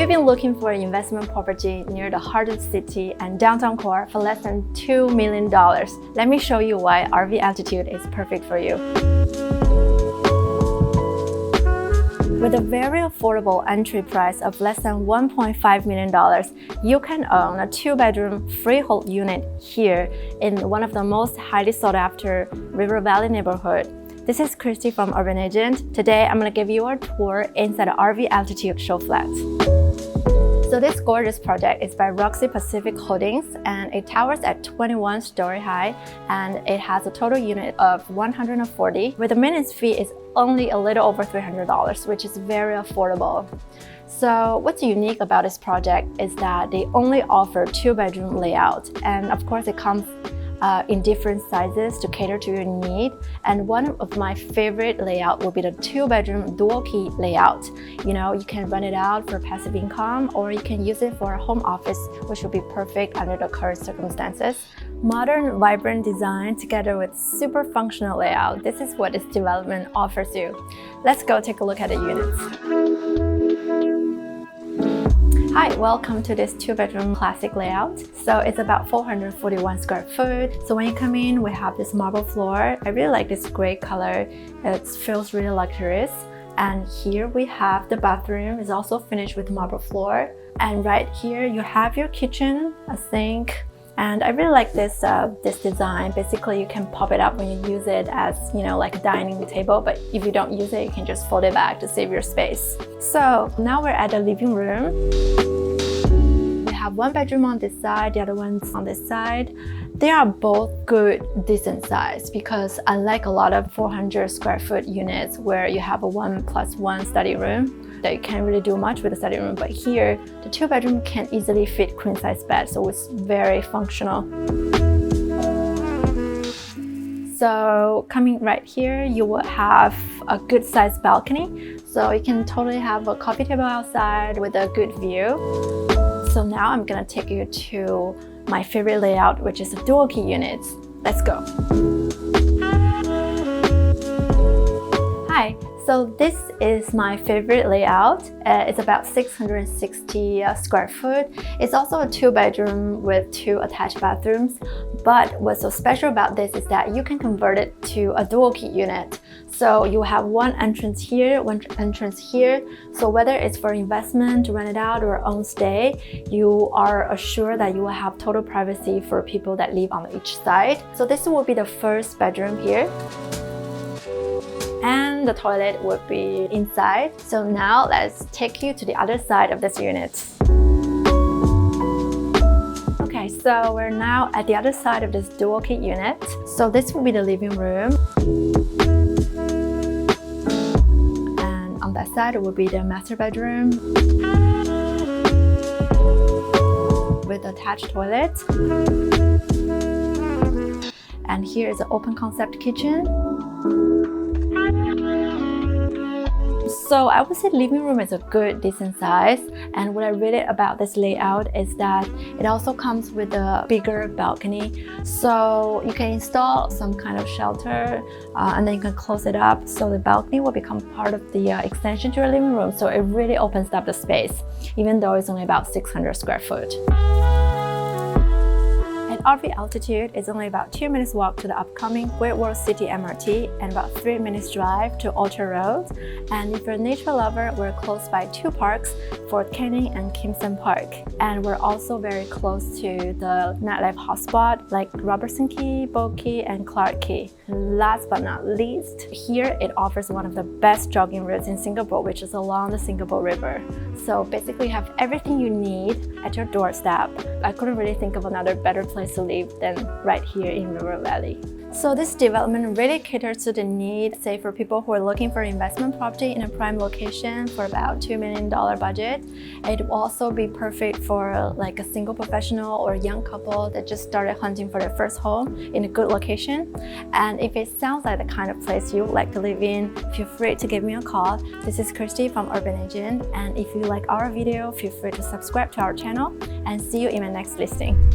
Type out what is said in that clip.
you've been looking for an investment property near the heart of the city and downtown core for less than $2 million, let me show you why RV Altitude is perfect for you. With a very affordable entry price of less than $1.5 million, you can own a 2-bedroom freehold unit here in one of the most highly sought after River Valley neighborhood. This is Kristie from Urban Agent. Today, I'm going to give you a tour inside the RV Altitude show flat. So this gorgeous project is by Roxy Pacific Holdings, and it towers at 21 story high, and it has a total unit of 140, with the maintenance fee is only a little over $300, which is very affordable. So what's unique about this project is that they only offer 2-bedroom layout, and of course it comes in different sizes to cater to your need. And one of my favorite layout will be the 2-bedroom dual key layout. You know, you can rent it out for passive income, or you can use it for a home office, which will be perfect under the current circumstances. Modern, vibrant design together with super functional layout. This is what this development offers you. Let's go take a look at the units. Hi, welcome to this 2-bedroom classic layout. So it's about 441 square foot. So when you come in, we have this marble floor. I really like this gray color. It feels really luxurious. And here we have the bathroom. It's also finished with marble floor. And right here you have your kitchen, a sink. And I really like this design. Basically, you can pop it up when you use it as, you know, like a dining table. But if you don't use it, you can just fold it back to save your space. So now we're at the living room. We have one bedroom on this side, the other one's on this side. They are both good, decent size, because unlike a lot of 400 square foot units where you have a 1+1 study room, that you can't really do much with the study room, but here the 2-bedroom can easily fit queen size bed, so it's very functional. So coming right here, you will have a good sized balcony, so you can totally have a coffee table outside with a good view. So now I'm gonna take you to my favorite layout, which is the dual key units. Let's go. Hi. So this is my favorite layout. It's about 660 square foot. It's also a 2-bedroom with 2 attached bathrooms. But what's so special about this is that you can convert it to a dual key unit. So you have one entrance here, one entrance here. So whether it's for investment, to rent it out, or own stay, you are assured that you will have total privacy for people that live on each side. So this will be the first bedroom here. And the toilet would be inside. So now let's take you to the other side of this unit. Okay, so we're now at the other side of this dual key unit. So this will be the living room. And on that side, it will be the master bedroom with attached toilet. And here is an open concept kitchen. So I would say living room is a good, decent size. And what I really about this layout is that it also comes with a bigger balcony. So you can install some kind of shelter and then you can close it up. So the balcony will become part of the extension to your living room. So it really opens up the space, even though it's only about 600 square foot. RV Altitude is only about 2 minutes walk to the upcoming Great World City MRT and about 3 minutes drive to Orchard Road. And if you're a nature lover, we're close by 2 parks, Fort Canning and Kimson Park. And we're also very close to the nightlife hotspot like Robertson Quay, Boat Quay, and Clarke Quay. Last but not least, here it offers one of the best jogging routes in Singapore, which is along the Singapore River. So basically you have everything you need at your doorstep. I couldn't really think of another better place to live than right here in River Valley. So this development really caters to the need, say for people who are looking for investment property in a prime location for about $2 million budget. It will also be perfect for like a single professional or a young couple that just started hunting for their first home in a good location. And if it sounds like the kind of place you would like to live in, feel free to give me a call. This is Kristie from Urban Agent, and if you like our video, feel free to subscribe to our channel, and see you in my next listing.